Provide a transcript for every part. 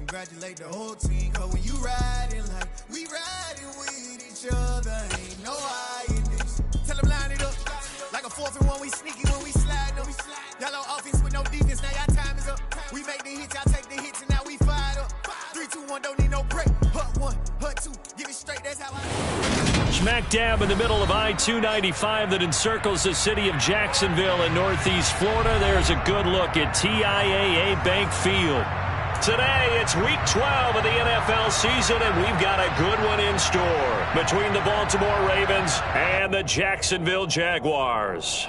congratulate the whole team. Cause when you riding like we riding with each other, ain't no hiding this. Tell them line it up like a 4th and 1. We sneaky when we slide them. Y'all on offense with no defense. Now y'all time is up. We make the hits, y'all take the hits, and now we fired up. 3, 2, 1, don't need no break. Hut 1, hut 2, give it straight. That's how I. Smack dab in the middle of I-295 that encircles the city of Jacksonville in northeast Florida. There's a good look at TIAA Bank Field. Today, it's Week 12 of the NFL season, and we've got a good one in store between the Baltimore Ravens and the Jacksonville Jaguars.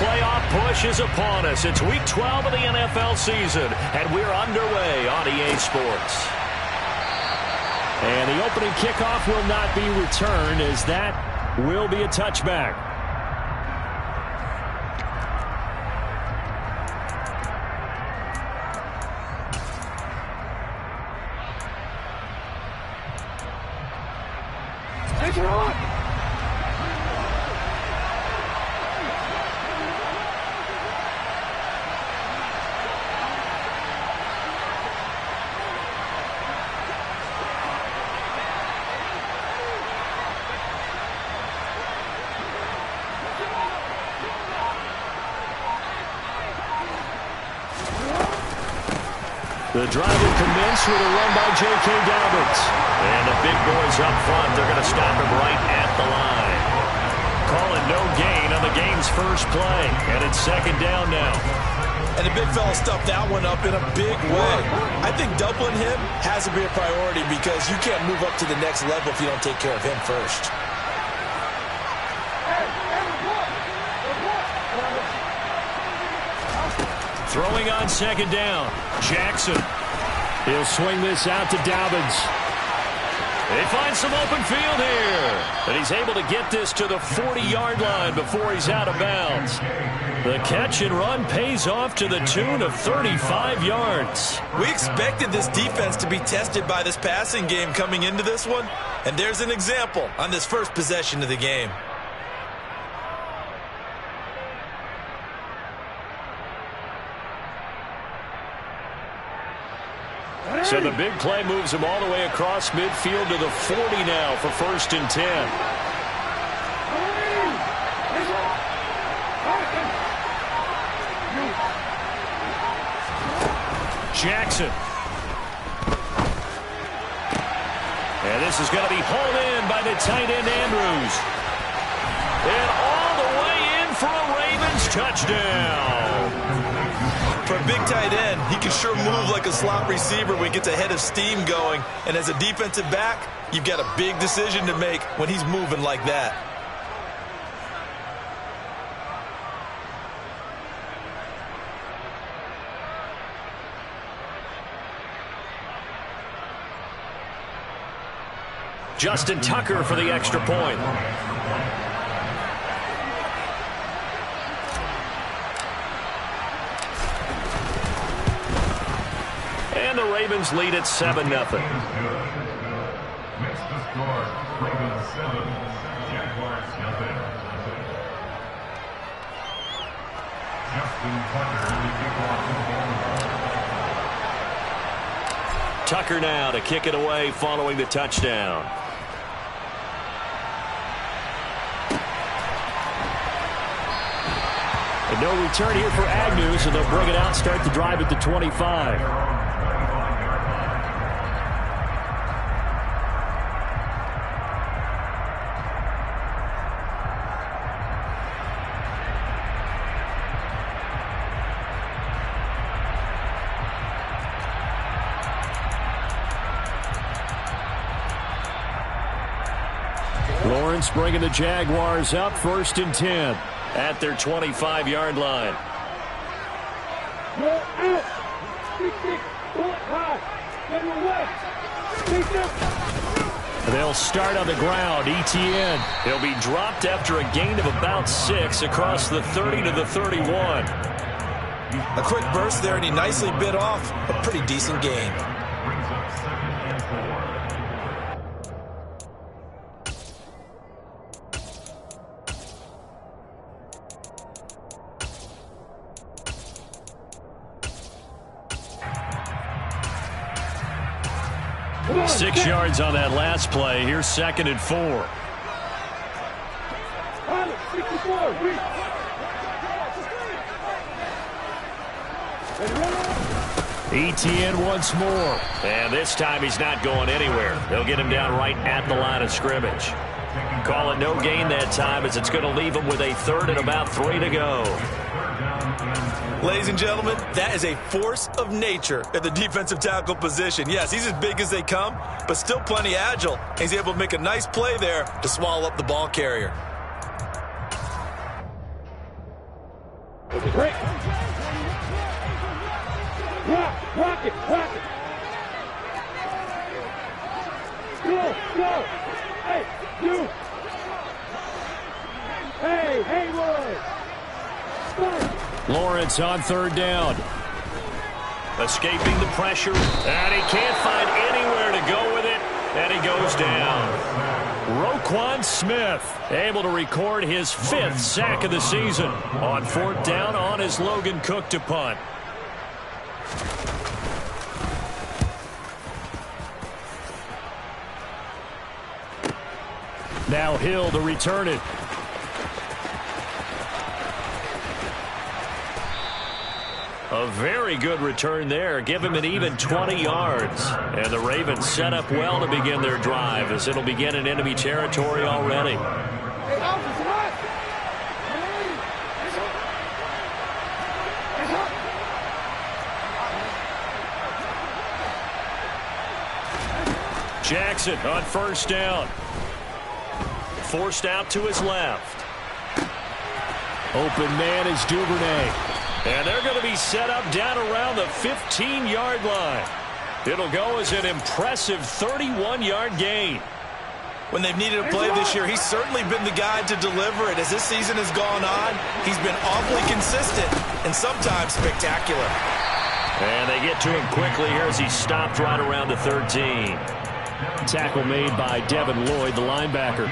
Playoff push is upon us. It's Week 12 of the NFL season, and we're underway on EA Sports. And the opening kickoff will not be returned, as that will be a touchback. Take it on! The drive will commence with a run by J.K. Dobbins. And the big boys up front, they're going to stop him right at the line. Calling no gain on the game's first play. And it's 2nd down now. And the big fella stuffed that one up in a big way. I think doubling him has to be a priority because you can't move up to the next level if you don't take care of him first. Throwing on 2nd down. Jackson. He'll swing this out to Dobbins. They find some open field here. And he's able to get this to the 40-yard line before he's out of bounds. The catch and run pays off to the tune of 35 yards. We expected this defense to be tested by this passing game coming into this one. And there's an example on this first possession of the game. So the big play moves him all the way across midfield to the 40 now for 1st and 10. Jackson. And this is going to be hauled in by the tight end Andrews. And all the way in for a Ravens touchdown. For a big tight end, he can sure move like a slot receiver when he gets a head of steam going. And as a defensive back, you've got a big decision to make when he's moving like that. Justin Tucker for the extra point. And the Ravens lead at 7-0. Next to score, Ravens 7, Jaguars nothing. Justin Tucker, the kickoff to the ball. Tucker now to kick it away following the touchdown. And no return here for Agnew, so they'll bring it out, start the drive at the 25. Lawrence bringing the Jaguars up 1st and 10 at their 25-yard line. They'll start on the ground. Etienne. He'll be dropped after a gain of about 6 across the 30 to the 31. A quick burst there, and he nicely bit off a pretty decent gain. Brings up 2nd and 4. 6 yards on that last play. Here's 2nd and 4. Etienne once more. And this time he's not going anywhere. They'll get him down right at the line of scrimmage. Call it no gain that time, as it's going to leave him with a 3rd and about 3 to go. Ladies and gentlemen, that is a force of nature at the defensive tackle position. Yes, he's as big as they come, but still plenty agile. He's able to make a nice play there to swallow up the ball carrier. Great. Rock it. Go. Hey, you. Hey, Roy. Lawrence on 3rd down. Escaping the pressure, and he can't find anywhere to go with it, and he goes down. Roquan Smith able to record his 5th sack of the season on 4th down on his Logan Cook to punt. Now Hill to return it. A very good return there. Give him an even 20 yards. And the Ravens set up well to begin their drive, as it'll begin in enemy territory already. Jackson on 1st down. Forced out to his left. Open man is Duvernay. And they're going to be set up down around the 15-yard line. It'll go as an impressive 31-yard gain. When they've needed a play this year, he's certainly been the guy to deliver it. As this season has gone on, he's been awfully consistent and sometimes spectacular. And they get to him quickly here as he's stopped right around the 13. Tackle made by Devin Lloyd, the linebacker.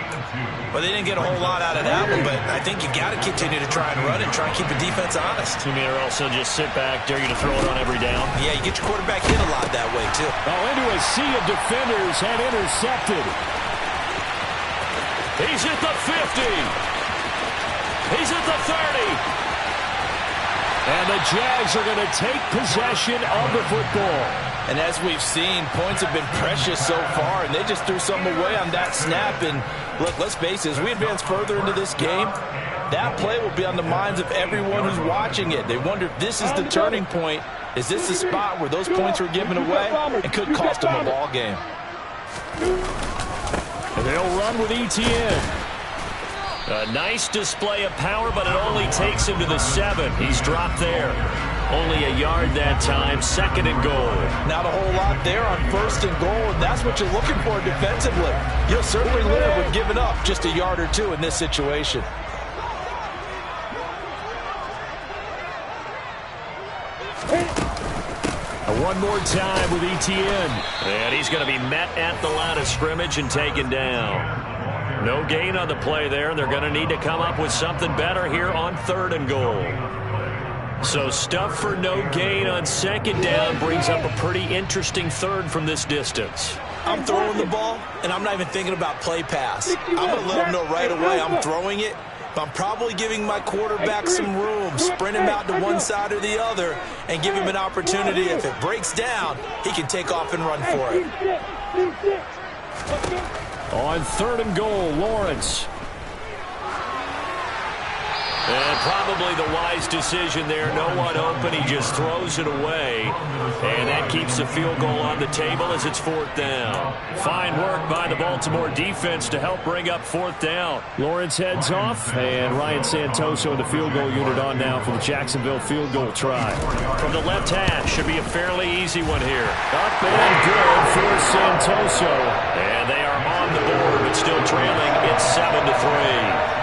Well, they didn't get a whole lot out of that one, but I think you got to continue to try and run and try and keep the defense honest. You mean, or also just sit back, dare you to throw it on every down? Yeah, you get your quarterback hit a lot that way, too. Oh, into a sea of defenders and intercepted. He's at the 50. He's at the 30. And the Jags are going to take possession of the football. And as we've seen, points have been precious so far, and they just threw something away on that snap. And look, let's face it, as we advance further into this game, that play will be on the minds of everyone who's watching it. They wonder if this is the turning point. Is this the spot where those points were given away and could cost them a ball game? And they'll run with Etienne. A nice display of power, but it only takes him to the 7. He's dropped there. Only a yard that time, 2nd and goal. Not a whole lot there on 1st and goal, and that's what you're looking for defensively. You'll certainly live with giving up just a yard or 2 in this situation. One more time with Etienne. And he's going to be met at the line of scrimmage and taken down. No gain on the play there. They're going to need to come up with something better here on 3rd and goal. So stuff for no gain on 2nd down brings up a pretty interesting 3rd from this distance. I'm throwing the ball, and I'm not even thinking about play pass. I'm going to let them know right away I'm throwing it, but I'm probably giving my quarterback some room, sprint him out to one side or the other, and give him an opportunity. If it breaks down, he can take off and run for it. On 3rd and goal, Lawrence. And probably the wise decision there. No one open. He just throws it away. And that keeps the field goal on the table as it's 4th down. Fine work by the Baltimore defense to help bring up 4th down. Lawrence heads off, and Ryan Santoso, the field goal unit, on now for the Jacksonville field goal try. From the left hash, should be a fairly easy one here. Up and good for Santoso. And they are on the board, but still trailing. It's 7-3.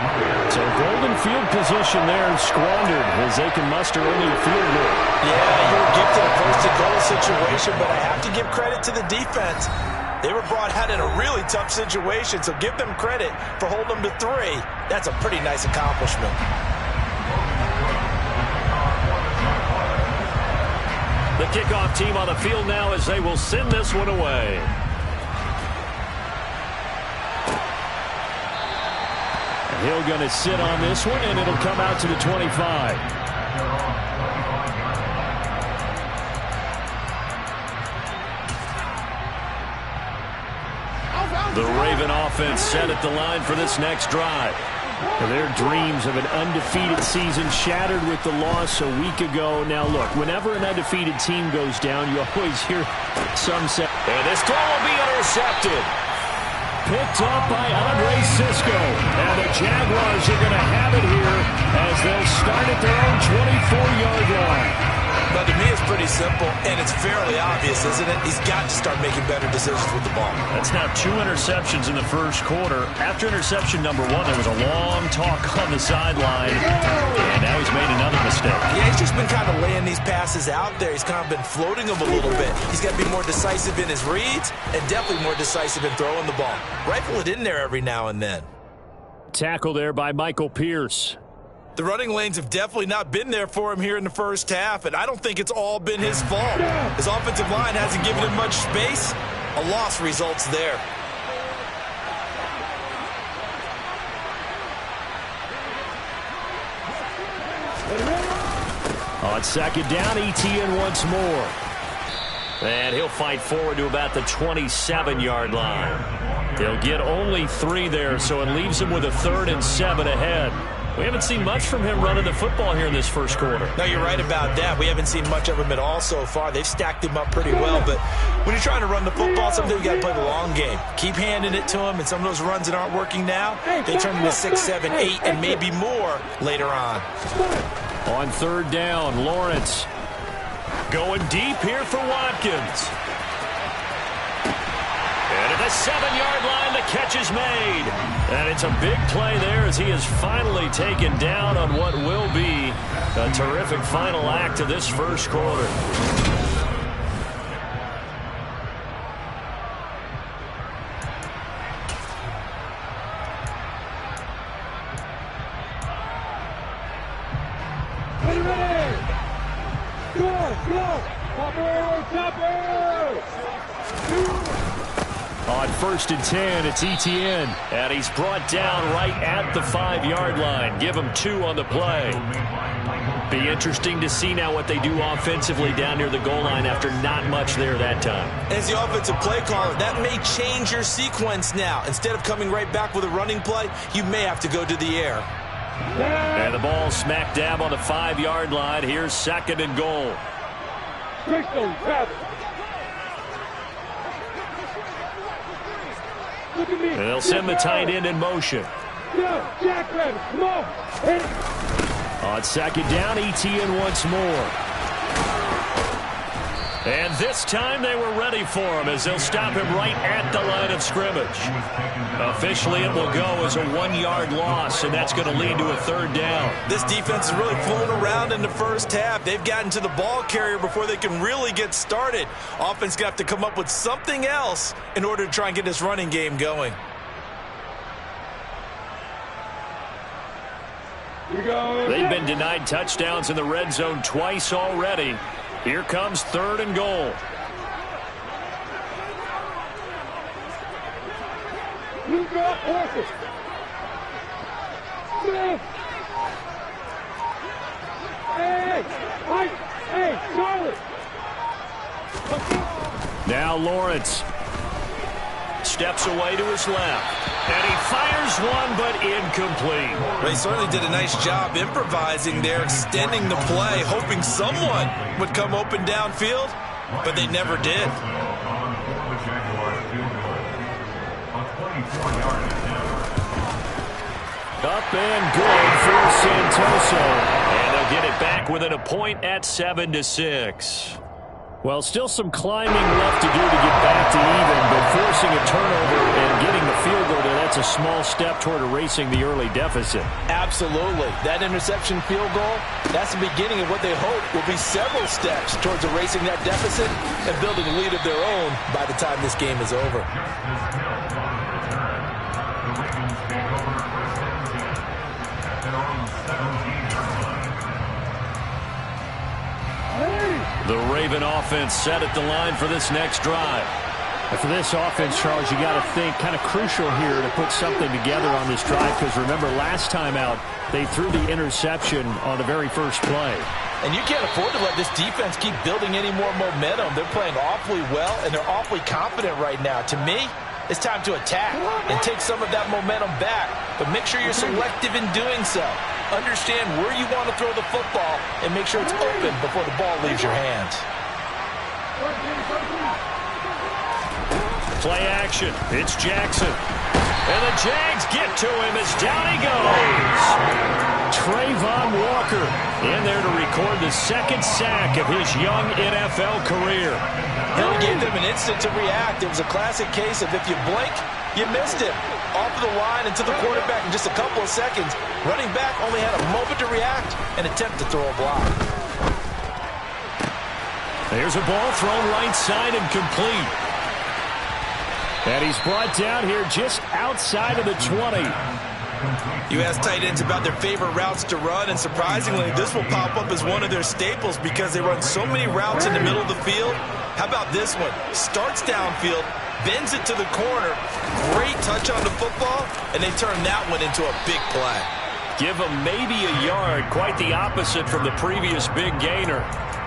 So golden field position there squandered as they can muster only a field goal. Yeah, you were gifted a first-and-goal situation, but I have to give credit to the defense. They were brought out in a really tough situation, so give them credit for holding them to 3. That's a pretty nice accomplishment. The kickoff team on the field now as they will send this one away. Hill going to sit on this one, and it'll come out to the 25. The Raven offense set at the line for this next drive. Their dreams of an undefeated season shattered with the loss a week ago. Now, look, whenever an undefeated team goes down, you always hear some say, and this throw will be intercepted. Picked up by Andre Sisco. And the Jaguars are going to have it here as they'll start at their own 24-yard line. But to me, it's pretty simple, and it's fairly obvious, isn't it? He's got to start making better decisions with the ball. That's now 2 interceptions in the first quarter. After interception number 1, there was a long talk on the sideline, and now he's made another mistake. Yeah, he's just been kind of laying these passes out there. He's kind of been floating them a little bit. He's got to be more decisive in his reads and definitely more decisive in throwing the ball. Rifle it in there every now and then. Tackle there by Michael Pierce. The running lanes have definitely not been there for him here in the first half, and I don't think it's all been his fault. His offensive line hasn't given him much space. A loss results there. On second down, Etienne once more. And he'll fight forward to about the 27-yard line. They'll get only 3 there, so it leaves him with a 3rd and 7 ahead. We haven't seen much from him running the football here in this first quarter. No, you're right about that. We haven't seen much of him at all so far. They've stacked him up pretty well, but when you're trying to run the football, sometimes you got to play the long game. Keep handing it to him, and some of those runs that aren't working now, they turn into 6, 7, 8, and maybe more later on. On third down, Lawrence going deep here for Watkins. And at the 7-yard line, the catch is made. And it's a big play there as he is finally taken down on what will be a terrific final act of this first quarter. On 1st and 10, it's Etienne, and he's brought down right at the 5-yard line. Give him 2 on the play. Be interesting to see now what they do offensively down near the goal line after not much there that time. As the offensive play caller, that may change your sequence now. Instead of coming right back with a running play, you may have to go to the air. And the ball smack dab on the 5-yard line. Here's 2nd and goal. And they'll send the tight end in motion. On 2nd down, Etienne once more. And this time they were ready for him as they'll stop him right at the line of scrimmage. Officially, it will go as a 1-yard loss, and that's going to lead to a 3rd down. This defense is really fooling around in the first half. They've gotten to the ball carrier before they can really get started. Offense got to come up with something else in order to try and get this running game going. They've been denied touchdowns in the red zone twice already. Here comes 3rd and goal. Now Lawrence steps away to his left. And he fires one, but incomplete. Well, he certainly did a nice job improvising there, extending the play, hoping someone would come open downfield, but they never did. Up and good for Santoso. And they'll get it back within a point at 7-6. Well, still some climbing left to do to get back to even, but forcing a turnover and getting the field goal there, that's a small step toward erasing the early deficit. Absolutely. That interception field goal, that's the beginning of what they hope will be several steps towards erasing that deficit and building a lead of their own by the time this game is over. The Raven offense set at the line for this next drive. And for this offense, Charles, you got to think kind of crucial here to put something together on this drive, because remember last time out they threw the interception on the very first play. And you can't afford to let this defense keep building any more momentum. They're playing awfully well, and they're awfully confident right now. To me, it's time to attack and take some of that momentum back, but make sure you're selective in doing so. Understand where you want to throw the football and make sure it's open before the ball leaves your hands. Play action. It's Jackson. And the Jags get to him as down he goes. Trayvon Walker in there to record the second sack of his young NFL career. He gave them an instant to react. It was a classic case of if you blink, you missed him. Off the line and to the quarterback in just a couple of seconds. Running back only had a moment to react and attempt to throw a block. There's a ball thrown right side and complete. And he's brought down here just outside of the 20. You ask tight ends about their favorite routes to run, and surprisingly, this will pop up as one of their staples because they run so many routes in the middle of the field. How about this one? Starts downfield, bends it to the corner, great touch on the football, and they turn that one into a big play. Give him maybe a yard, quite the opposite from the previous big gainer.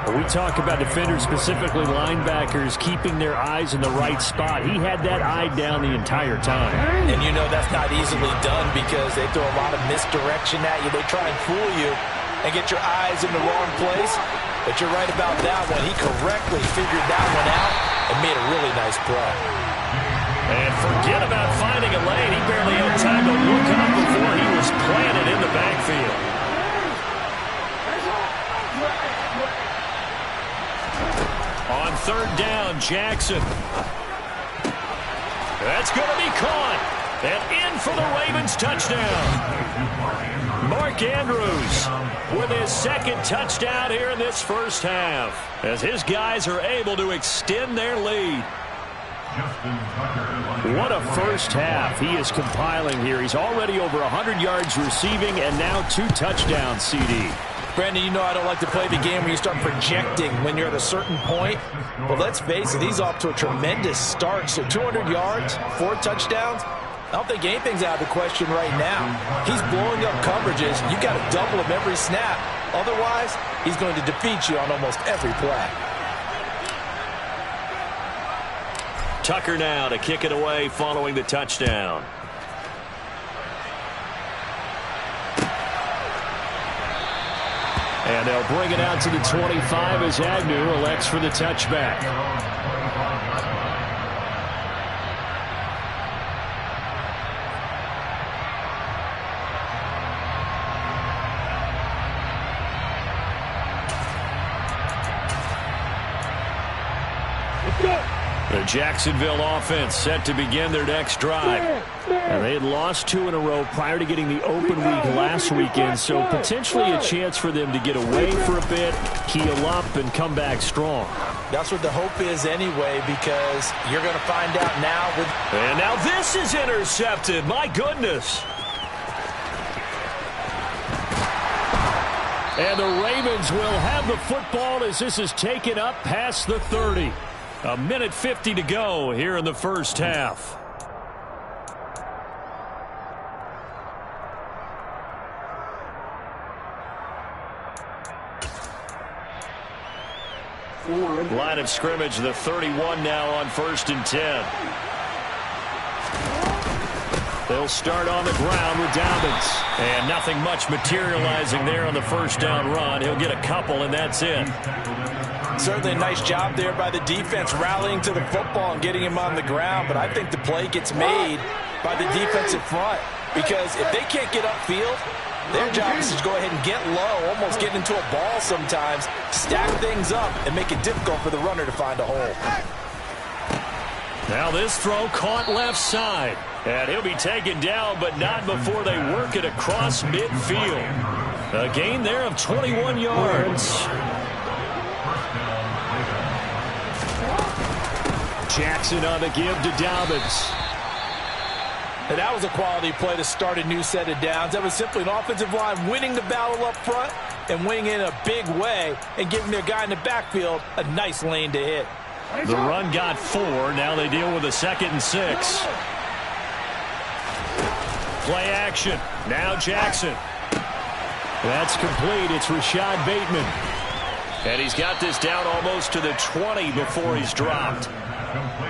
We talk about defenders, specifically linebackers, keeping their eyes in the right spot. He had that eye down the entire time. And you know that's not easily done because they throw a lot of misdirection at you. They try and fool you and get your eyes in the wrong place. But you're right about that one. He correctly figured that one out and made a really nice play. And forget about finding a lane. He barely had time to look up before he was planted in the backfield. On third down, Jackson. That's going to be caught. And in for the Ravens touchdown. Mark Andrews with his second touchdown here in this first half, as his guys are able to extend their lead. What a first half he is compiling here. He's already over 100 yards receiving and now 2 touchdowns, CD. Brandon, you know I don't like to play the game where you start projecting when you're at a certain point. But let's face it, he's off to a tremendous start. So 200 yards, 4 touchdowns. I don't think anything's out of the question right now. He's blowing up coverages. You got to double him every snap. Otherwise, he's going to defeat you on almost every play. Tucker now to kick it away following the touchdown. And they'll bring it out to the 25 as Agnew elects for the touchback. Let's go. The Jacksonville offense set to begin their next drive. And they had lost 2 in a row prior to getting the open week last weekend, so potentially a chance for them to get away for a bit, heal up, and come back strong. That's what the hope is anyway, because you're going to find out now. And now this is intercepted. My goodness. And the Ravens will have the football as this is taken up past the 30. 1:50 to go here in the first half. Line of scrimmage, the 31 now on 1st and 10. They'll start on the ground with Dobbins. And nothing much materializing there on the first down run. He'll get a couple, and that's it. Certainly a nice job there by the defense rallying to the football and getting him on the ground. But I think the play gets made by the defensive front. Because if they can't get upfield, their job is to go ahead and get low, almost get into a ball sometimes, stack things up, and make it difficult for the runner to find a hole. Now this throw caught left side. And he'll be taken down, but not before they work it across midfield. A gain there of 21 yards. Jackson on the give to Dobbins. And that was a quality play to start a new set of downs. That was simply an offensive line winning the battle up front and winning in a big way and giving their guy in the backfield a nice lane to hit. The run got 4. Now they deal with a 2nd and 6. Play action. Now Jackson. That's complete. It's Rashad Bateman. And he's got this down almost to the 20 before he's dropped.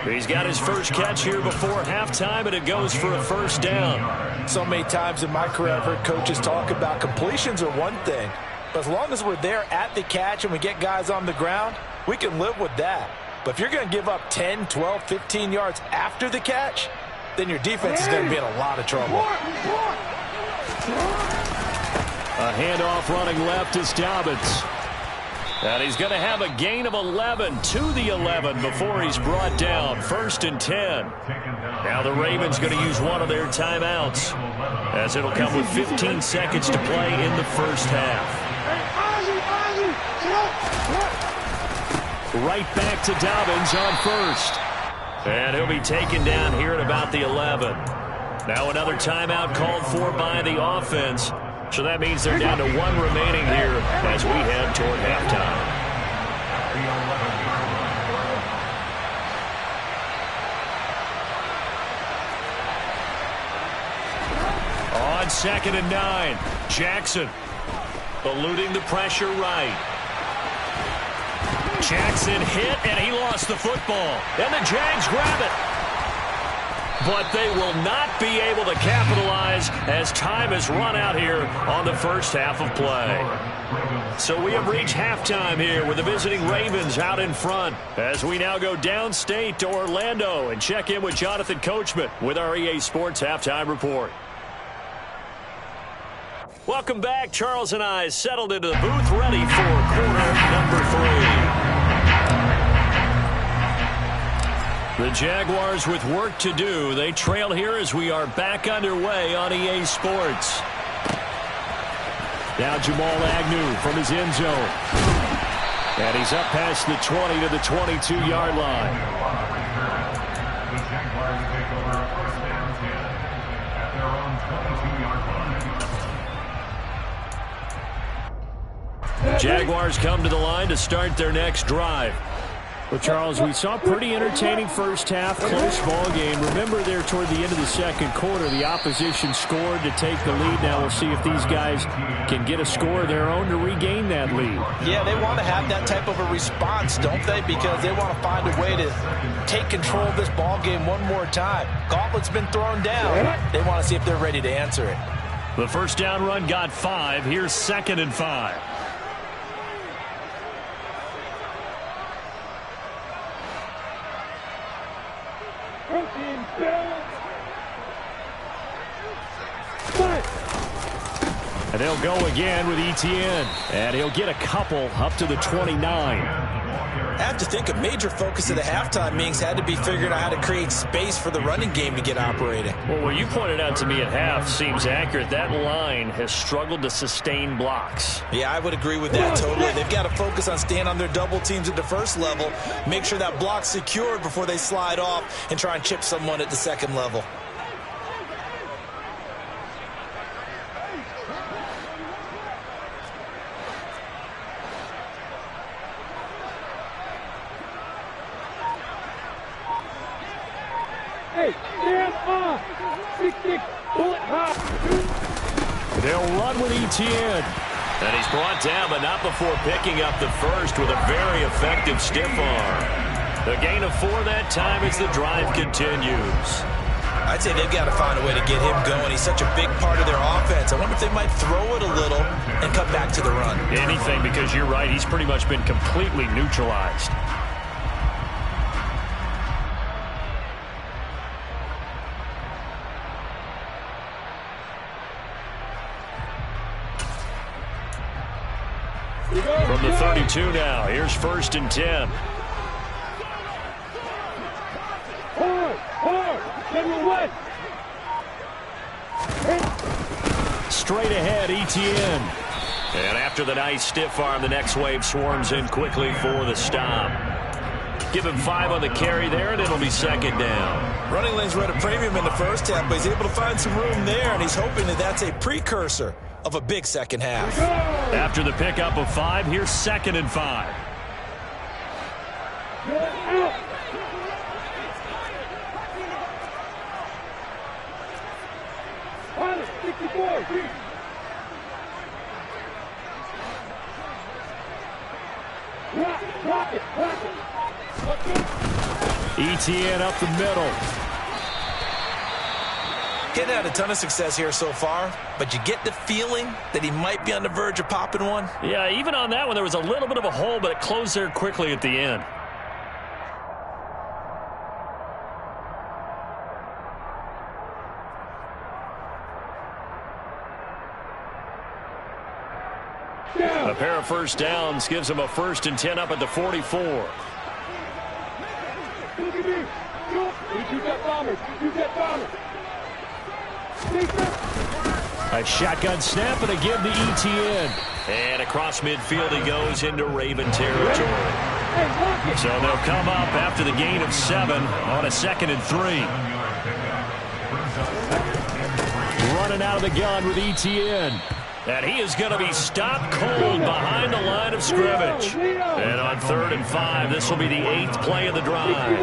He's got his first catch here before halftime, and it goes for a first down. So many times in my career I've heard coaches talk about completions are one thing. But as long as we're there at the catch and we get guys on the ground, we can live with that. But if you're going to give up 10, 12, 15 yards after the catch, then your defense is going to be in a lot of trouble. A handoff running left is Dobbins. And he's going to have a gain of 11 to the 11 before he's brought down. 1st and 10. Now the Ravens going to use one of their timeouts, as it'll come with 15 seconds to play in the first half. Right back to Dobbins on 1st. And he'll be taken down here at about the 11. Now another timeout called for by the offense. So that means they're down to 1 remaining here as we head toward halftime. On 2nd and 9, Jackson eluding the pressure right. Jackson hit, and he lost the football. And the Jags grab it. But they will not be able to capitalize as time has run out here on the first half of play. So we have reached halftime here with the visiting Ravens out in front, as we now go downstate to Orlando and check in with Jonathan Coachman with our EA Sports Halftime Report. Welcome back. Charles and I settled into the booth, ready for quarter number 3. The Jaguars with work to do. They trail here as we are back underway on EA Sports. Now Jamal Agnew from his end zone. And he's up past the 20 to the 22-yard line. The Jaguars take over a 1st and 10 at their own 22-yard line. Jaguars come to the line to start their next drive. Well, Charles, we saw a pretty entertaining first half, close ball game. Remember there toward the end of the second quarter, the opposition scored to take the lead. Now we'll see if these guys can get a score of their own to regain that lead. Yeah, they want to have that type of a response, don't they? Because they want to find a way to take control of this ball game one more time. Gauntlet's been thrown down. They want to see if they're ready to answer it. The first down run got 5. Here's 2nd and 5. And they'll go again with Etienne. And he'll get a couple up to the 29. I have to think a major focus of the halftime meetings had to be figuring out how to create space for the running game to get operating. Well, what you pointed out to me at half seems accurate. That line has struggled to sustain blocks. Yeah, I would agree with that totally. They've got to focus on staying on their double teams at the first level, make sure that block's secured before they slide off and try and chip someone at the second level. They'll run with Etienne. And he's brought down, but not before picking up the first with a very effective stiff arm. The gain of 4 that time as the drive continues. I'd say they've got to find a way to get him going. He's such a big part of their offense. I wonder if they might throw it a little and come back to the run. Anything, because you're right. He's pretty much been completely neutralized. From the 32 now, here's 1st and 10. Straight ahead, Etienne. And after the nice stiff arm, the next wave swarms in quickly for the stop. Give him 5 on the carry there, and it'll be 2nd down. Running lanes were at a premium in the first half, but he's able to find some room there, and he's hoping that that's a precursor of a big second half. After the pickup of 5, here's 2nd and 5. ETN up the middle. Getting had a ton of success here so far, but you get the feeling that he might be on the verge of popping one. Yeah, even on that one, there was a little bit of a hole, but it closed there quickly at the end. A pair of first downs gives him a 1st and 10 up at the 44. A shotgun snap and a give to ETN. And across midfield he goes into Raven territory. So they'll come up after the gain of 7 on a 2nd and 3. Running out of the gun with ETN. And he is going to be stopped cold behind the line of scrimmage. And on 3rd and 5, this will be the 8th play of the drive.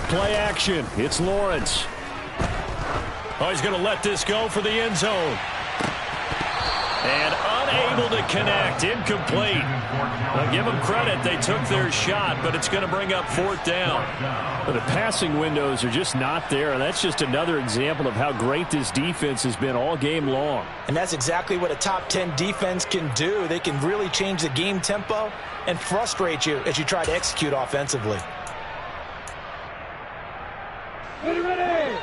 Play action. It's Lawrence. Oh, he's going to let this go for the end zone. And unable to connect. Incomplete. I'll give them credit. They took their shot, but it's going to bring up 4th down. But the passing windows are just not there. That's just another example of how great this defense has been all game long. And that's exactly what a top 10 defense can do. They can really change the game tempo and frustrate you as you try to execute offensively. Ready!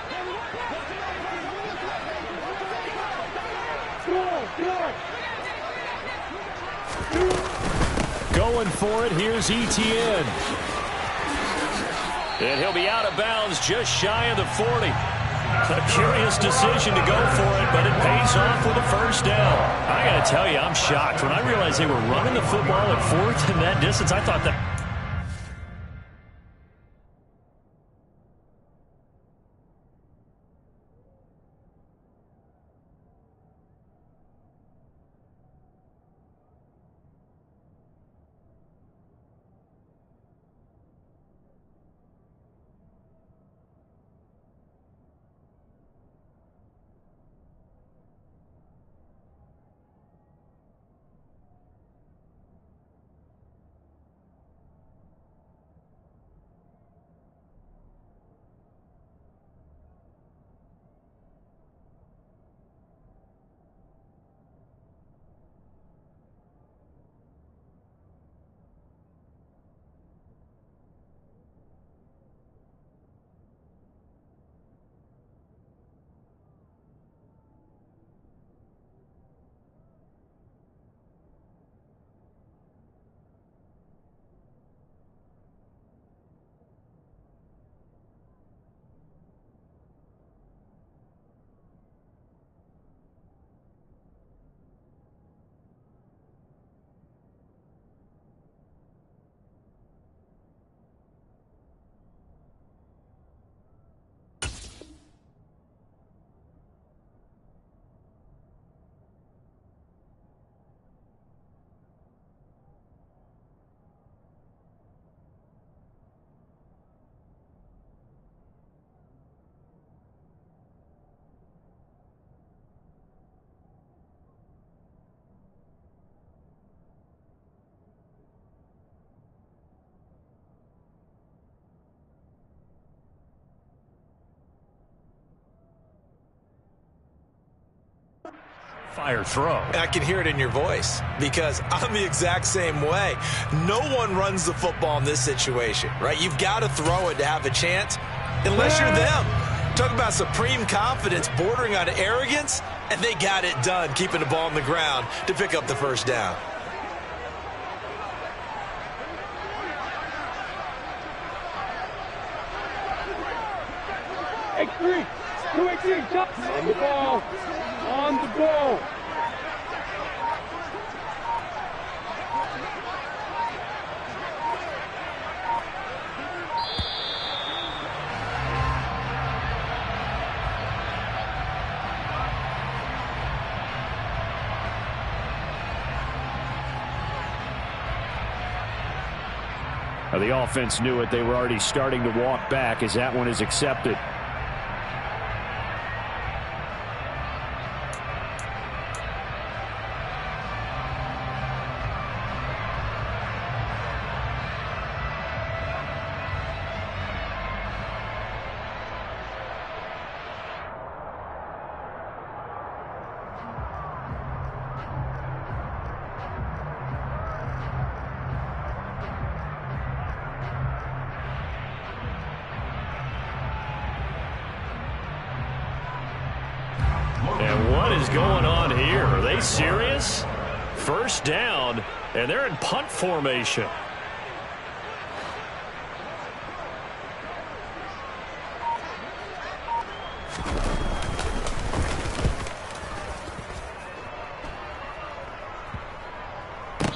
Going for it, here's ETN. And he'll be out of bounds just shy of the 40. A curious decision to go for it, but it pays off with a 1st down. I got to tell you, I'm shocked. When I realized they were running the football at 4th in that distance, I thought that... Fire throw. I can hear it in your voice because I'm the exact same way. No one runs the football in this situation, right? You've got to throw it to have a chance unless you're them. Talk about supreme confidence bordering on arrogance, and they got it done, keeping the ball on the ground to pick up the 1st down. X3, 218, on the ball, on the ball. The offense knew it. They were already starting to walk back as that one is accepted. And what is going on here? Are they serious? First down, and they're in punt formation.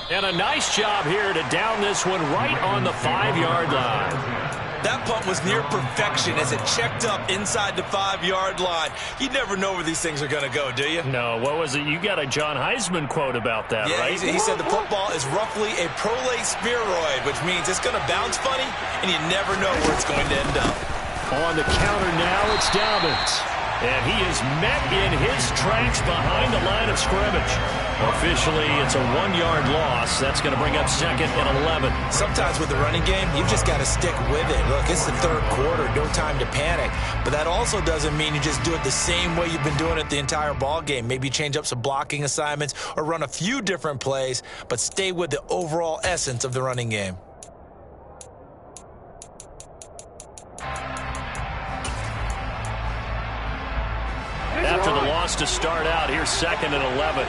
And a nice job here to down this one right on the 5-yard line. That punt was near perfection as it checked up inside the 5-yard line. You never know where these things are going to go, do you? No, what was it? You got a John Heisman quote about that, right? He said the football is roughly a prolate spheroid, which means it's going to bounce funny, and you never know where it's going to end up. On the counter now, it's Dobbins. And he is met in his tracks behind the line of scrimmage. Officially, it's a 1-yard loss. That's going to bring up 2nd and 11. Sometimes with the running game, you've just got to stick with it. Look, it's the 3rd quarter, no time to panic. But that also doesn't mean you just do it the same way you've been doing it the entire ball game. Maybe change up some blocking assignments or run a few different plays, but stay with the overall essence of the running game. After the loss to start out, here's 2nd and 11.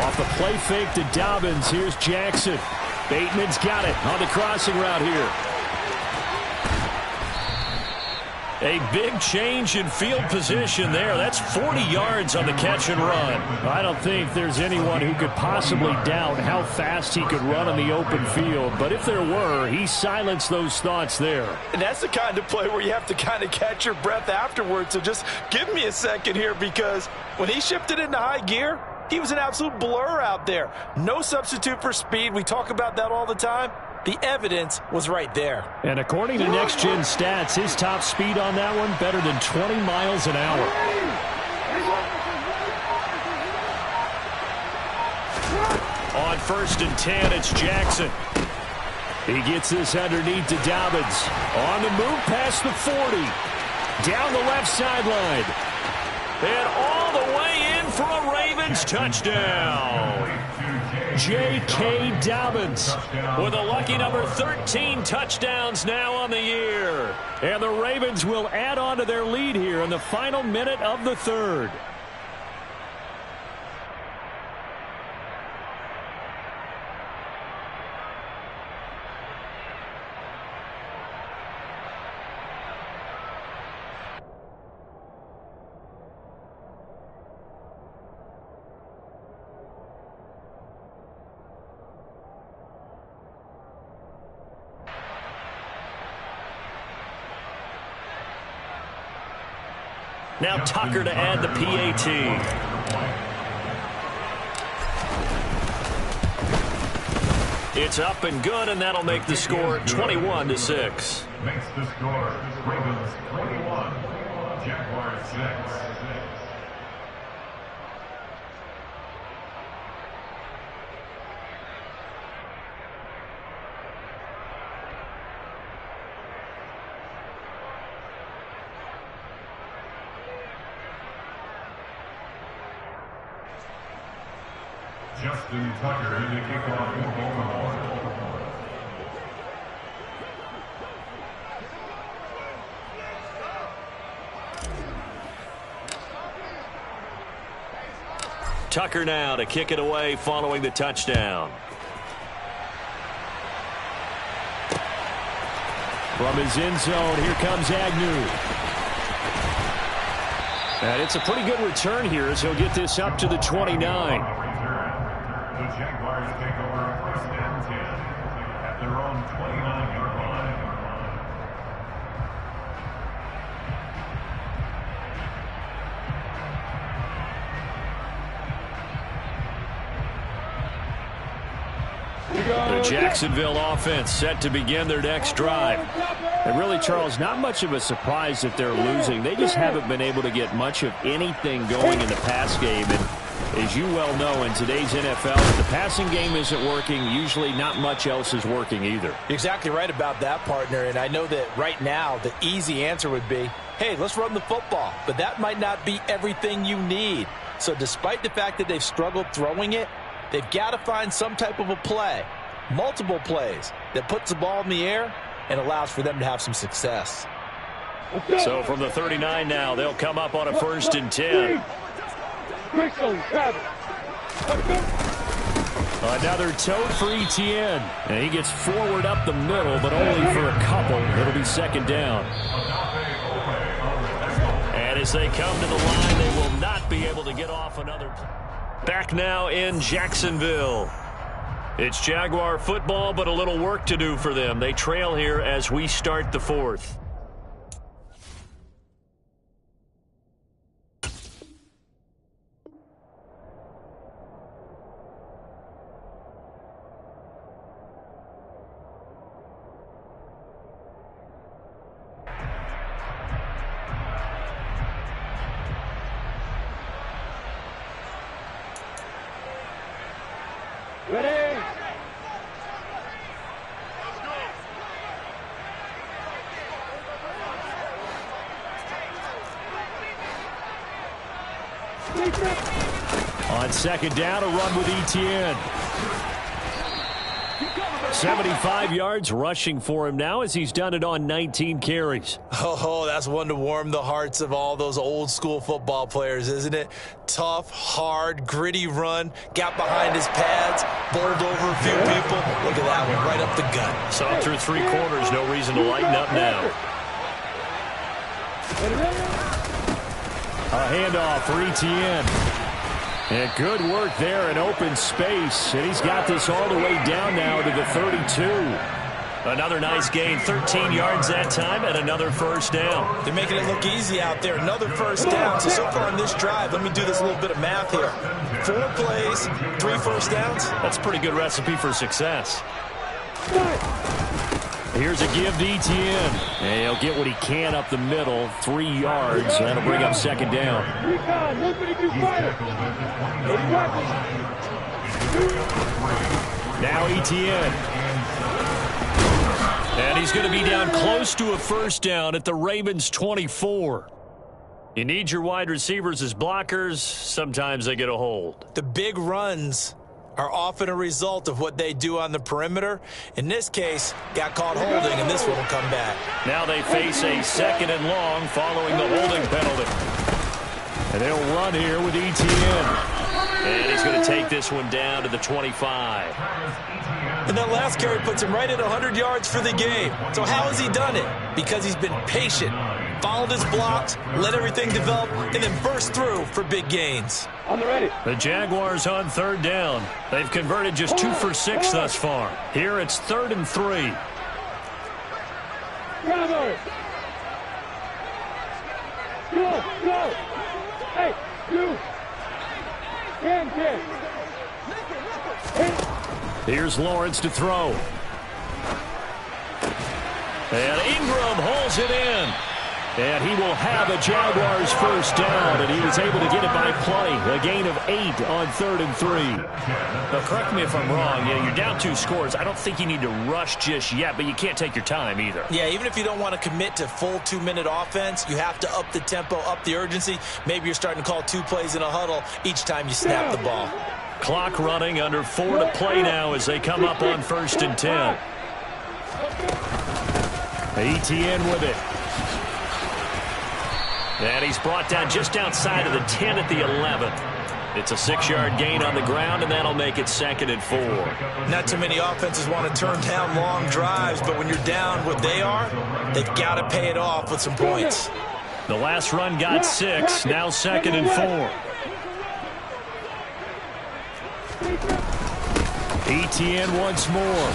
Off the play fake to Dobbins, here's Jackson. Bateman's got it on the crossing route here. A big change in field position there. That's 40 yards on the catch and run. I don't think there's anyone who could possibly doubt how fast he could run on the open field. But if there were, he silenced those thoughts there. And that's the kind of play where you have to kind of catch your breath afterwards. So just give me a second here, because when he shifted into high gear, he was an absolute blur out there. No substitute for speed. We talk about that all the time. The evidence was right there. And according to Next Gen Stats, his top speed on that one better than 20 miles an hour. On 1st and 10, it's Jackson. He gets this underneath to Dobbins. On the move past the 40. Down the left sideline. And all the way in for a Ravens touchdown. J.K. Dobbins with a lucky number 13 touchdowns now on the year. And the Ravens will add on to their lead here in the final minute of the 3rd. Now Tucker to add the PAT. It's up and good, and that'll make the score 21-6. Makes the score Ravens 21, Jaguars 6. Justin Tucker in the kickoff in Baltimore. Tucker now to kick it away following the touchdown. From his end zone, here comes Agnew. And it's a pretty good return here as he'll get this up to the 29. The Jaguars take over 1st and 10 at their own 29-yard line. The Jacksonville offense set to begin their next drive. And really, Charles, not much of a surprise that they're losing. They just haven't been able to get much of anything going in the pass game. And as you well know, in today's NFL, if the passing game isn't working, usually not much else is working either. You're exactly right about that, partner. And I know that right now the easy answer would be, hey, let's run the football. But that might not be everything you need. So despite the fact that they've struggled throwing it, they've got to find some type of a play, multiple plays, that puts the ball in the air and allows for them to have some success. So from the 39 now, they'll come up on a 1st and 10. Another tote for Etienne. And he gets forward up the middle, but only for a couple. It'll be 2nd down. And as they come to the line, they will not be able to get off another. Back now in Jacksonville. It's Jaguar football, but a little work to do for them. They trail here as we start the 4th. Ready? On 2nd down, a run with Etienne. 75 yards rushing for him now as he's done it on 19 carries. Oh, that's one to warm the hearts of all those old school football players, isn't it? Tough, hard, gritty run, got behind his pads, bowled over a few people. Look at that one, right up the gut. Saw through 3 quarters, no reason to lighten up now. A handoff for Etienne. And good work there in open space. And he's got this all the way down now to the 32. Another nice gain, 13 yards that time, and another 1st down. They're making it look easy out there. Another 1st down. So far on this drive, let me do this little bit of math here. 4 plays, 3 1st downs. That's a pretty good recipe for success. Here's a give to Etienne. And he'll get what he can up the middle, 3 yards. That'll bring up 2nd down. Now Etienne. And he's going to be down close to a 1st down at the Ravens 24. You need your wide receivers as blockers. Sometimes they get a hold. The big runs are often a result of what they do on the perimeter. In this case, got caught holding, and this one will come back. Now they face a 2nd and long following the holding penalty. And they'll run here with Etienne. And he's going to take this one down to the 25. And that last carry puts him right at 100 yards for the game. So how has he done it? Because he's been patient, followed his blocks, let everything develop, and then burst through for big gains. On the ready. The Jaguars on 3rd down. They've converted just 2 for 6 thus far. Here it's 3rd and 3. Bravo. Go. Hey, 2. 10. Here's Lawrence to throw. And Ingram holds it in. And he will have a Jaguars 1st down, and he was able to get it by play. A gain of 8 on 3rd and 3. Now, correct me if I'm wrong. Yeah, you're down 2 scores. I don't think you need to rush just yet, but you can't take your time either. Yeah, even if you don't want to commit to full 2-minute offense, you have to up the tempo, up the urgency. Maybe you're starting to call 2 plays in a huddle each time you snap the ball. Clock running, under 4 to play now as they come up on 1st and 10. Etienne with it. And he's brought down just outside of the 10 at the 11. It's a 6-yard gain on the ground, and that'll make it 2nd and 4. Not too many offenses want to turn down long drives, but when you're down what they are, they've got to pay it off with some points. The last run got 6, now 2nd and 4. Etienne once more.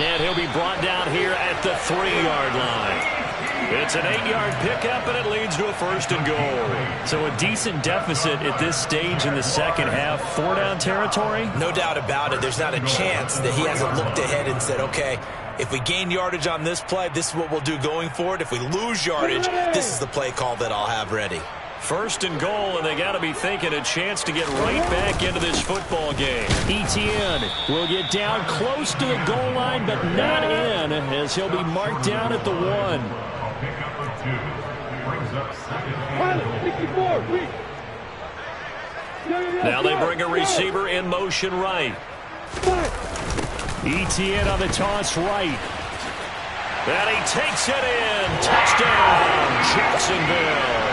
And he'll be brought down here at the 3-yard line. It's an 8-yard pickup, and it leads to a 1st and goal. So a decent deficit at this stage in the second half. 4-down territory? No doubt about it. There's not a chance that he hasn't looked ahead and said, okay, if we gain yardage on this play, this is what we'll do going forward. If we lose yardage, this is the play call that I'll have ready. 1st and goal, and they got to be thinking a chance to get right back into this football game. Etienne will get down close to the goal line, but not in, as he'll be marked down at the 1. Pickup of 2 brings up 2nd. Now they bring a receiver in motion right. Etienne on the toss right. And he takes it in. Touchdown, Jacksonville.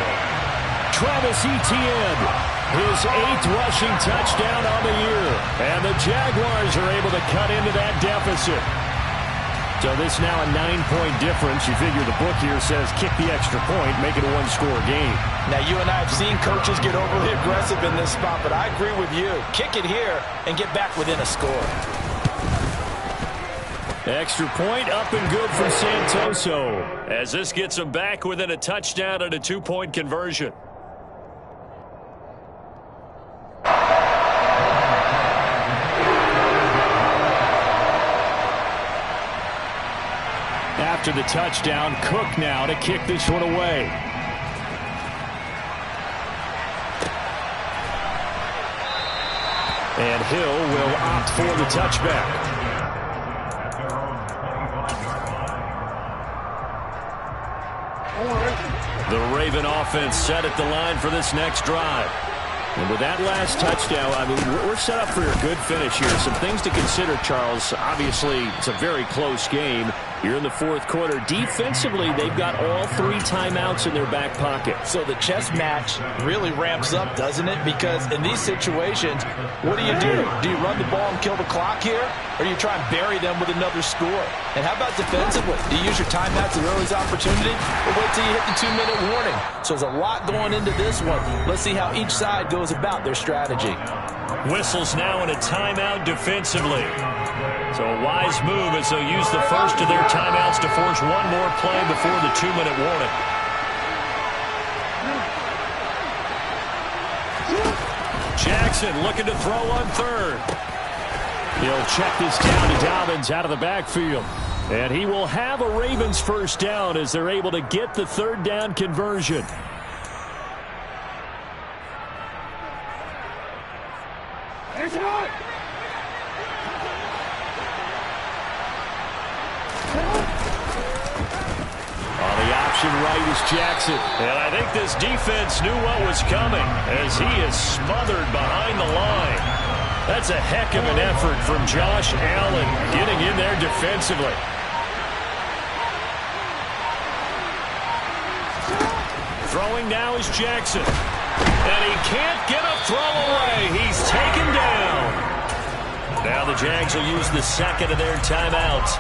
Travis Etienne, his 8th rushing touchdown on the year. And the Jaguars are able to cut into that deficit. So this now a 9-point difference. You figure the book here says kick the extra point, make it a 1-score game. Now, you and I have seen coaches get overly aggressive in this spot, but I agree with you. Kick it here and get back within a score. Extra point up and good for Santoso, as this gets him back within a touchdown and a 2-point conversion. After the touchdown, Cook now to kick this one away. And Hill will opt for the touchback. The Raven offense set at the line for this next drive. And with that last touchdown, I mean, we're set up for a good finish here. Some things to consider, Charles. Obviously, it's a very close game. You're in the 4th quarter. Defensively, they've got all 3 timeouts in their back pocket. So the chess match really ramps up, doesn't it? Because in these situations, what do? Do you run the ball and kill the clock here? Or do you try and bury them with another score? And how about defensively? Do you use your timeouts at the earliest opportunity? Or wait till you hit the 2-minute warning? So there's a lot going into this one. Let's see how each side goes about their strategy. Whistles now in a timeout defensively. So a wise move as they'll use the first of their timeouts to force one more play before the 2-minute warning. Jackson looking to throw on 3rd. He'll check this down to Dobbins out of the backfield. And he will have a Ravens 1st down as they're able to get the 3rd down conversion. Right is Jackson. And I think this defense knew what was coming as he is smothered behind the line. That's a heck of an effort from Josh Allen getting in there defensively. Throwing now is Jackson. And he can't get a throw away. He's taken down. Now the Jags will use the 2nd of their timeouts,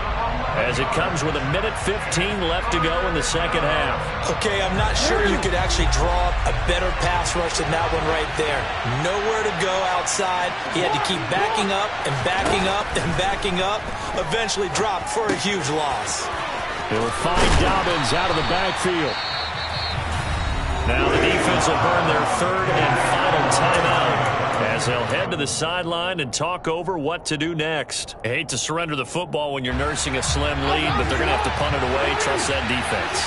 as it comes with 1:15 left to go in the second half. Okay, I'm not sure you could actually draw up a better pass rush than that one right there. Nowhere to go outside. He had to keep backing up and backing up and backing up. Eventually dropped for a huge loss. They'll find Dobbins out of the backfield. Now the defense will burn their 3rd and final timeout, as they'll head to the sideline and talk over what to do next. I hate to surrender the football when you're nursing a slim lead, but they're going to have to punt it away. Trust that defense.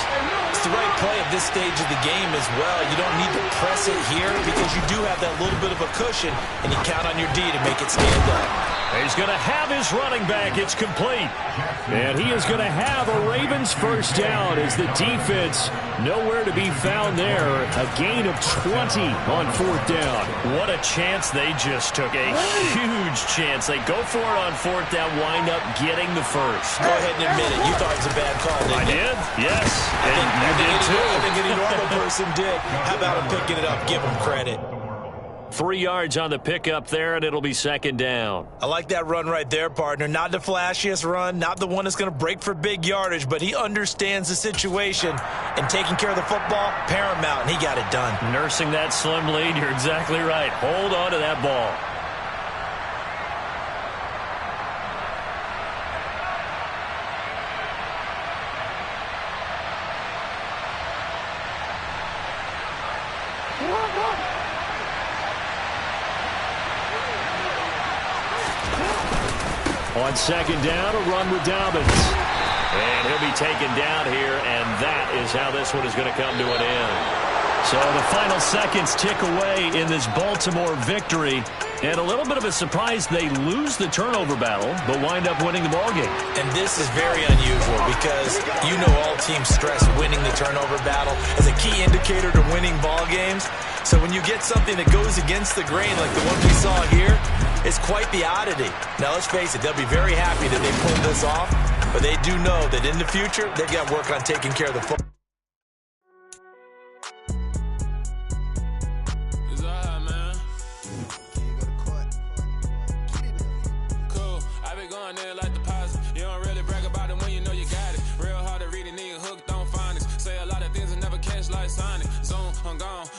It's the right play at this stage of the game as well. You don't need to press it here because you do have that little bit of a cushion, and you count on your D to make it stand up. He's going to have his running back. It's complete. And he is going to have a Ravens 1st down as the defense nowhere to be found there. A gain of 20 on 4th down. What a chance they just took. A huge chance. They go for it on 4th down, wind up getting the 1st. Go ahead and admit it. You thought it was a bad call, didn't you? I did? Yes. I think any normal person did. How about him picking it up? Give him credit. 3 yards on the pickup there, and it'll be 2nd down. I like that run right there, partner. Not the flashiest run, not the one that's going to break for big yardage, but he understands the situation, and taking care of the football, paramount, and he got it done. Nursing that slim lead, you're exactly right. Hold on to that ball. On second down, a run with Dobbins. And he'll be taken down here, and that is how this one is going to come to an end. So the final seconds tick away in this Baltimore victory. And a little bit of a surprise, they lose the turnover battle, but wind up winning the ballgame. And this is very unusual because you know all teams stress winning the turnover battle as a key indicator to winning ball games. So when you get something that goes against the grain like the one we saw here, it's quite the oddity. Now let's face it, they'll be very happy that they pulled this off, but they do know that in the future, they've got work on taking care of the football.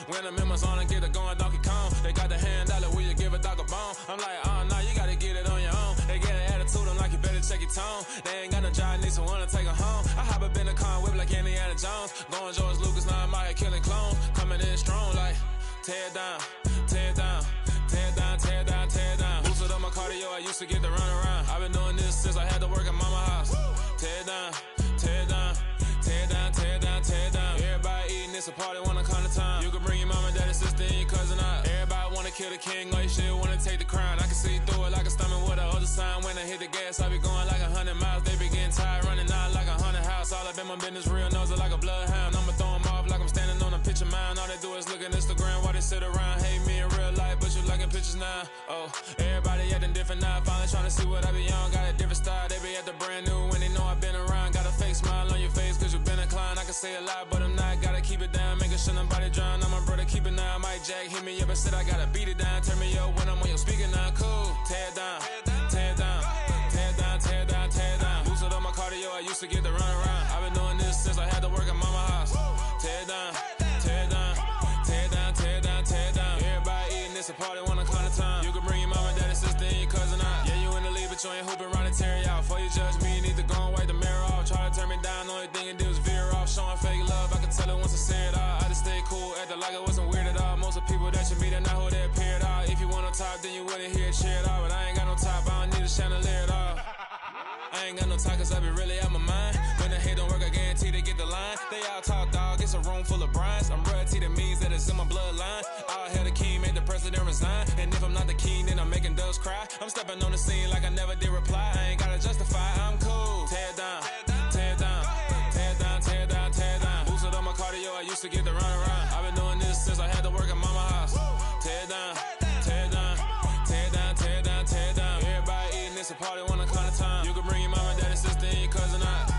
When I'm in my zone and get it going, Donkey Kong. They got the hand dollar, will you give a dog a bone? I'm like, oh, no, you gotta get it on your own. They get an attitude, I'm like, you better check your tone. They ain't got no job, need someone to take her home. I hop up in a car, whip like Indiana Jones. Going George Lucas, now I'm out here killing clones. Coming in strong, like, tear down, tear down, tear down, tear down, tear down. Boosted up my cardio, I used to get to run around. I've been doing this since I had to work at mama house. Tear down, tear down, tear down, tear down, tear down. Everybody eating, it's a party, wanna come to time. You can bring your mama, daddy, sister, and your cousin out. Everybody wanna kill the king, or you shit wanna take the crown. I can see through it like a stomach with a other sign. When I hit the gas, I be going like 100 miles. They be getting tired, running out like 100 house. All up in my business, real nose like a bloodhound. I'ma throw them off like I'm standing on a picture mound. All they do is look at Instagram while they sit around. Hate me in real life, but you liking pictures now. Oh, everybody acting different now. Finally trying to see what I be on. Got a different style, they be at the brand new when they know I've been around. Got a fake smile on your face cause you been inclined. I can say a lot, but I'm not. Gotta keep it down, making sure nobody drown. I'm my brother, keep it now. Mike Jack hit me up and said I gotta beat it down. Turn me up when I'm on your speaker now. Cool, tear down, tear down, tear down, tear down, tear down. Boosted up my cardio, I used to get to run around. I've been doing this since I had to work at mama house. Tear down, tear down, tear down, tear down, tear down. Everybody eating, it's a party, wanna come to time. You can bring your mama, daddy, sister, and your cousin out. Yeah, you in the lead, but you ain't hooping around and tear you out. Before you judge me, you need to go and wipe the mirror off. Try to turn me down, only thing you do is veer off. Showing fake love, I can tell it once I say it all. I just stay cool, acting like it wasn't weird at all. Most of the people that you meet are not who they appear at all. If you want on top, then you wouldn't hear it cheer at all. But I ain't got no top, I don't need a chandelier at all. I ain't got no talk cause I be really out my mind. When the hate don't work, I guarantee they get the line. They all talk dog, it's a room full of brines. I'm royalty, that means that it's in my bloodline. All hail the king, made the president resign. And if I'm not the king, then I'm making doves cry. I'm stepping on the scene like I never did reply. I ain't gotta justify, I'm cool. Tear down, tear down, tear down, tear down, tear down. Boosted up my cardio, I used to get to run around. I've been doing this since I had to work at mama house. Tear down, tear down, tear down, tear down, tear down. Everybody eating, it's a party, wanna come to time. You can bring your mama, daddy, sister, and your cousin out.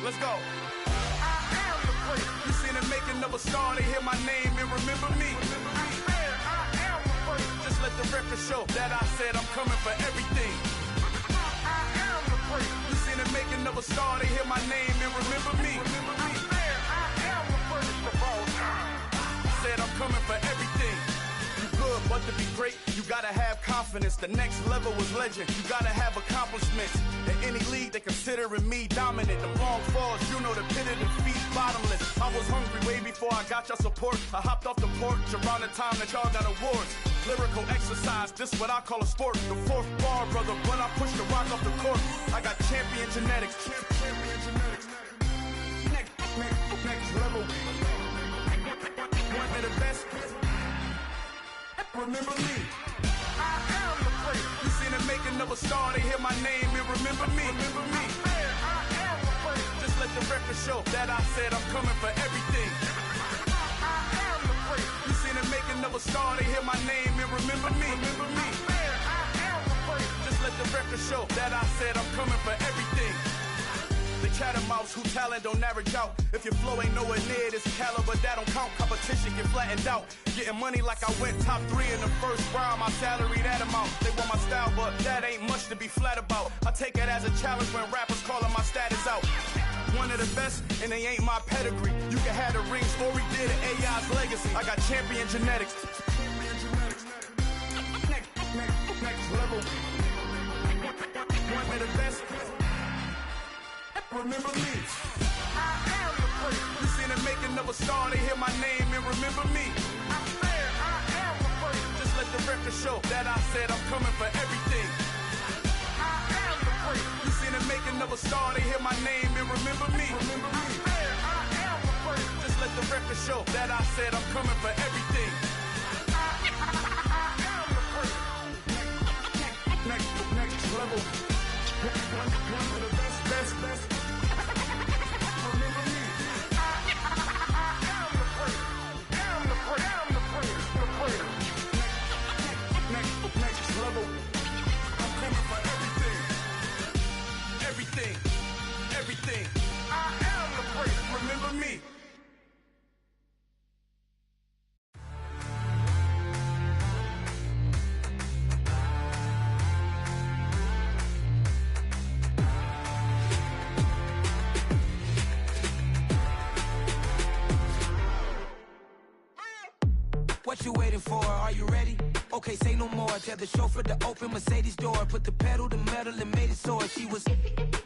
Let's go. I am the great. You seen the making of a star, they hear my name and remember me. I am the great. Just let the record show that I said I'm coming for everything. I am the great. You seen the making of a star, they hear my name and remember me. I am the greatest of all time. Said I'm coming for everything. You good, but to be great, you gotta have confidence. The next level was legend. You gotta have accomplishments. In any league, they considering me dominant. The long falls, you know the pit of defeat, bottomless. I was hungry way before I got your support. I hopped off the porch around the time that y'all got awards. Lyrical exercise, this what I call a sport. The fourth bar, brother, when I push the rock off the court. I got champion genetics. Champion genetics. Next level. One of the best. Remember me. I am the place. You seen the making of a star, they hear my name and remember me. Remember me. I am the place. Just let the record show that I said I'm coming for everything. I am the place. You seen the making of a star, they hear my name and remember me. Remember me. I am the place. Just let the record show that I said I'm coming for everything. They chattermouths who talent don't average out. If your flow ain't nowhere near this caliber, that don't count. Competition get flattened out. Getting money like I went top 3 in the first round. My salary that amount. They want my style, but that ain't much to be flat about. I take it as a challenge when rappers calling my status out. One of the best, and they ain't my pedigree. You can have the rings, or we did it, AI's legacy. I got champion genetics. Next level. One of the best. Remember me. I am the place. You seen the making of a star, they hear my name and remember me. I said I am the place. Just let the record show that I said I'm coming for everything. I am the place. You seen the making of a star, they hear my name and remember me. Remember me. I said I am the place. Just let the record show that I said I'm coming for everything. I am the place. Next level. One of the best. Next level. I'm coming for everything. Everything. I am the place. Remember me. What you waiting for? Are you ready? Okay, say no more. Tell the chauffeur to open Mercedes door. Put the pedal to metal and made it soar. She was,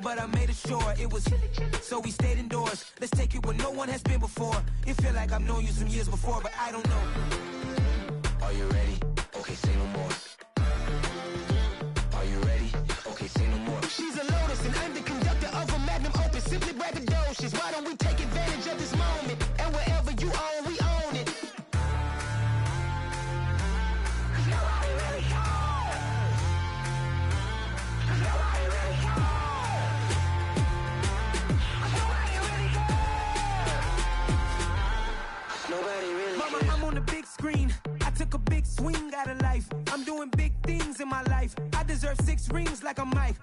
but I made it sure it was. So we stayed indoors. Let's take it where no one has been before. It feel like I've known you some years before, but I don't know. Are you ready? Okay, say no more. Are you ready? Okay, say no more. She's a Lotus and I'm the conductor of a Magnum Opus. Simply braggadocious. Why don't we take advantage of this moment? And wherever you own, we own it. Screen. I took a big swing out of life. I'm doing big things in my life. I deserve 6 rings like I'm Mike.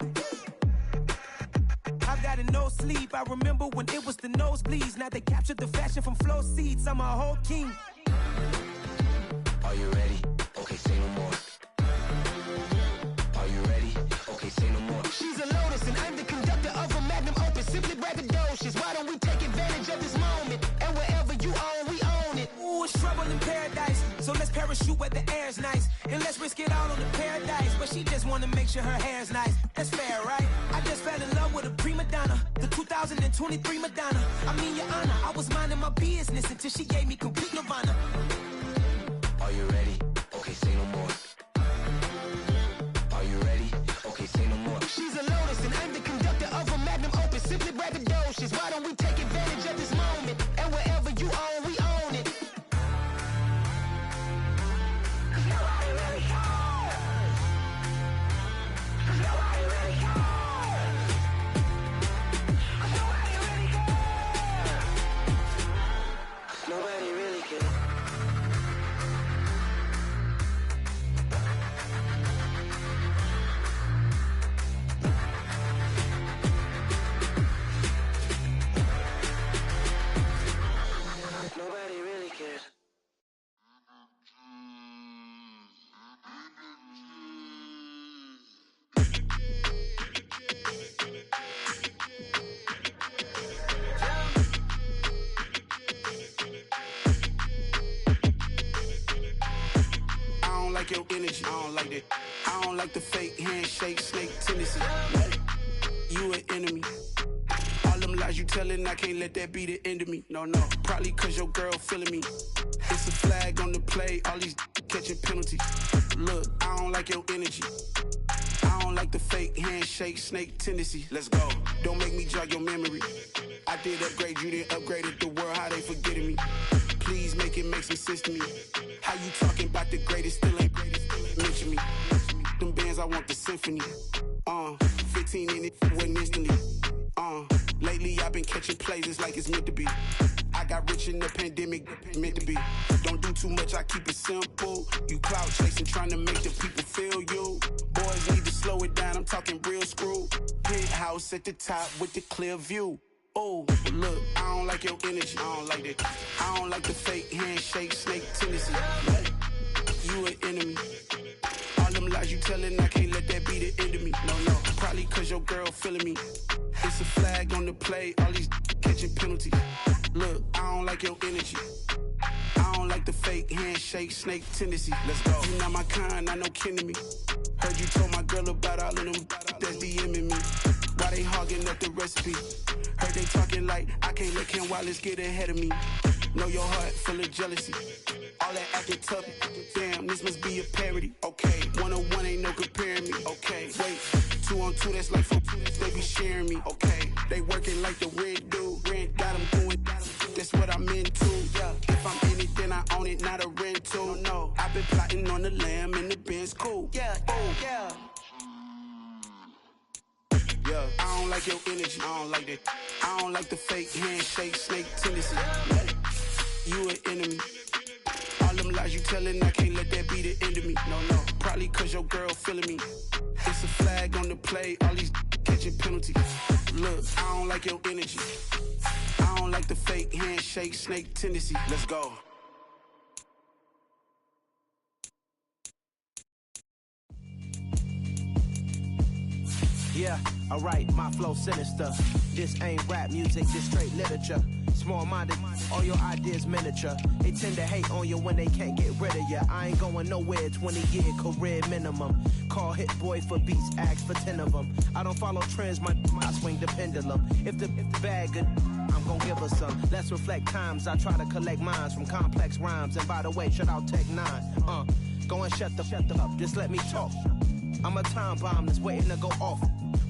I've got a no sleep. I remember when it was the nosebleeds. Now they captured the fashion from flow seats. I'm a whole king. Are you ready? Okay, say no more. Are you ready? Okay, say no more. She's a Lotus and I'm the conductor of a Magnum Opus. Simply braggadocious. Why don't we take advantage of this moment? And wherever you own, we own it. Ooh, it's trouble in paradise. So let's parachute where the air's nice. And let's risk it all on the paradise. But she just wanna make sure her hair's nice. That's fair, right? I just fell in love with a prima donna. The 2023 Madonna. I mean, your honor, I was minding my business until she gave me complete nirvana. Are you ready? Okay, say no more. Are you ready? Okay, say no more. She's a Lotus and I'm the conductor of a Magnum Opus. Simply braggadocious. Why don't we take advantage of this moment? And wherever you own, we own it. Nobody really cares. your energy. I don't like that. I don't like the fake handshake, snake tendency. You an enemy. All them lies you telling, I can't let that be the end of me. No, probably cause your girl feeling me. It's a flag on the play, all these catching penalties. Look, I don't like your energy. I don't like the fake handshake, snake tendency. Let's go. Don't make me jog your memory. I did upgrade you, then upgraded the world, how they forgetting me. Please make it make some sense to me. How you talking about the greatest, still ain't greatest, mention me. Them bands, I want the symphony. 15 in it, wasn't instantly. Lately I've been catching plays, it's like it's meant to be. I got rich in the pandemic, meant to be. Don't do too much, I keep it simple. You clout chasing, trying to make the people feel you. Boys need to slow it down, I'm talking real screw. Penthouse at the top with the clear view. Oh, look, I don't like your energy, I don't like that. I don't like the fake handshake, snake tendency. You an enemy. All them lies you telling, I can't let that be the end of me. No, probably cause your girl feeling me. It's a flag on the play, all these catching penalties. Look, I don't like your energy. I don't like the fake handshake, snake tendency. Let's go. You not my kind, I know kin to me. Heard you told my girl about all of them that's DMing me. Why they hogging up the recipe? Heard they talking like I can't let Ken Wallace get ahead of me. Know your heart full of jealousy. All that acting tough, damn, this must be a parody. Okay, 101 ain't no comparing me. Okay, wait, 2 on 2, that's like 4, they be sharing me. Okay, they working like the red dude. Rent got them doing, that's what I'm into. Yeah, if I'm in it, then I own it, not a rental. No, I've been plotting on the lamb and the Benz cool. Yeah, yeah. Yeah, I don't like your energy, I don't like that. I don't like the fake handshake, snake tendency. You an enemy. All them lies you telling, I can't let that be the end of me. No, probably cause your girl feeling me. It's a flag on the play, all these catching penalties. Look, I don't like your energy. I don't like the fake handshake, snake tendency. Let's go. Yeah, alright, my flow sinister. This ain't rap music, this straight literature. Small-minded, all your ideas miniature. They tend to hate on you when they can't get rid of you. I ain't going nowhere, 20-year career minimum. Call Hit Boy for beats, ask for 10 of them. I don't follow trends, I swing the pendulum. If the bag good, I'm gon' give her some. Let's reflect times, I try to collect minds from complex rhymes. And by the way, shout out Tech 9. Go and shut the up, just let me talk. I'm a time bomb that's waiting to go off.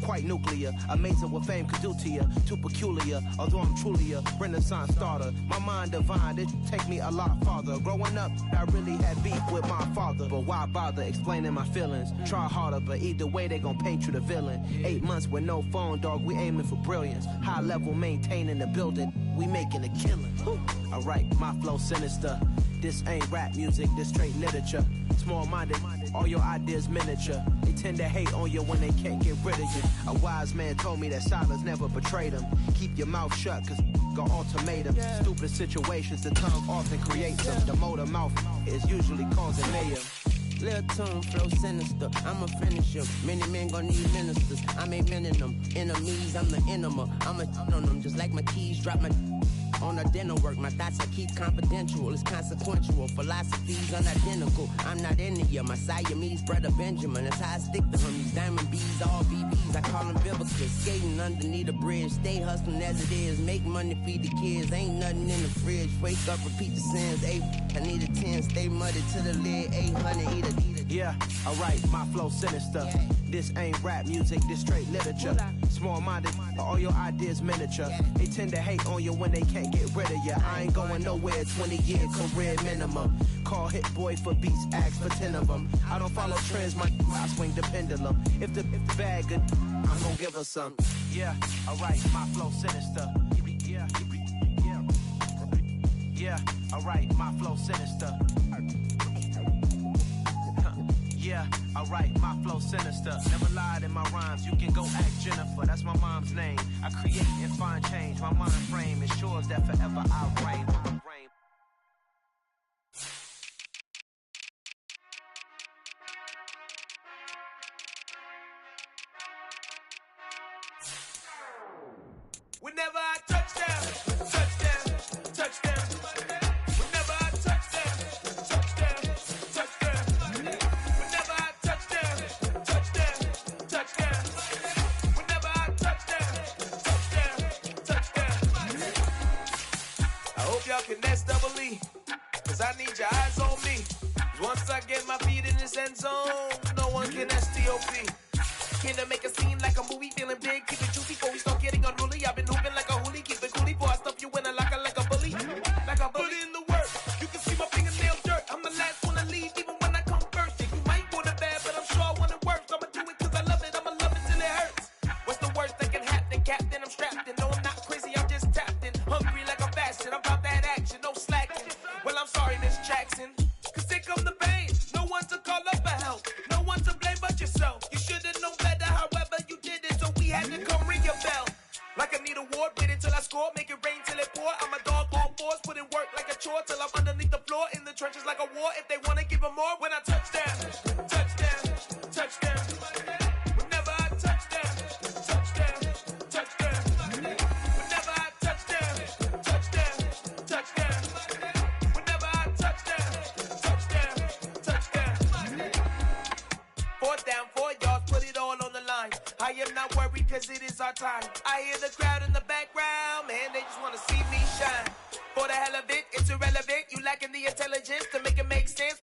Quite nuclear, amazing what fame could do to you. Too peculiar, although I'm truly a renaissance starter. My mind divine, it take me a lot farther. Growing up, I really had beef with my father. But why bother explaining my feelings? Try harder, but either way they gon' paint you the villain. 8 months with no phone, dog, we aiming for brilliance. High level maintaining the building, we making a killing. Alright, my flow sinister. This ain't rap music, this straight literature. Small-minded, all your ideas miniature. They tend to hate on you when they can't get rid of you. A wise man told me that silence never betrayed him. Keep your mouth shut, cause gon' ultimatum. Stupid situations, the tongue often creates them. The motor mouth is usually causing mayhem. Little tune, flow sinister, I'm a finisher. Many men gon' need ministers, I'm a men in them. Enemies, I'm the enema. I'm a on them, just like my keys, drop my on the dinner work. My thoughts I keep confidential, it's consequential. Philosophies unidentical, I'm not in the year. My Siamese brother Benjamin, that's how I stick to him. These diamond bees, all BBs, I call them biblical. Skating underneath a bridge, stay hustling as it is. Make money, feed the kids, ain't nothing in the fridge. Wake up, repeat the sins, I need a 10, stay muddy to the lid, 800, eat it. Yeah, alright, my flow sinister. This ain't rap music, this straight literature. Small-minded, all your ideas miniature. They tend to hate on you when they can't get rid of you. I ain't going nowhere, 20-year career minimum. Call Hit Boy for beats, ask for 10 of them. I don't follow trends, I swing the pendulum. If the bag good, I'm gon' give her some. Yeah, alright, my flow sinister. Yeah, alright, my flow sinister. Yeah, alright, my flow sinister. Never lied in my rhymes, you can go ask Jennifer, that's my mom's name. I create and find change, my mind frame ensures that forever I reign. Whenever I touch down, touchdown, touchdown. Whenever I touch down, touchdown, touchdown. hope y'all can nest double E, cause I need your eyes on me. Once I get my feet in this end zone, no one can STOP. Can I make a scene like a movie, feeling big, keep it juicy before we start getting unruly. I've been hooping like a hoolie, keep it coolie before I stuff you in a locker like a bully. Like a bully. Put in the work, you can see my fingernails dirt. I'm the last one to leave, even when I come first. Yeah, you might go to bed, but I'm sure I want it worse. I'ma do it cause I love it, I'ma love it till it hurts. What's the worst that can happen, Captain? I'm strapped in, no I'm not crazy, I'm just tapped in. Hungry like I'm fasting, I'm about that action, no slacking. Well, I'm sorry, Miss Jackson, cause here come the pain. No one to call up for help, no one to blame but yourself. You should've known better, however you did it, so we had to come ring your bell. Like I need a ward, wait until I score, make it rain till it pour. I'm a dog on fours, put in work like a chore till I'm underneath the floor, in the trenches like a war. If they wanna give them more, when I touch down, touchdown, touchdown. Whenever I touch down, touchdown, touchdown. Whenever I touch down, touchdown, touchdown. Whenever I touch down, touchdown, touchdown. 4th down, 4 yards, put it all on the line. I am not worried cause it is our time. I hear the crowd in the background, man, they just wanna see me shine. For the hell of it, it's irrelevant. You lacking the intelligence to make it make sense.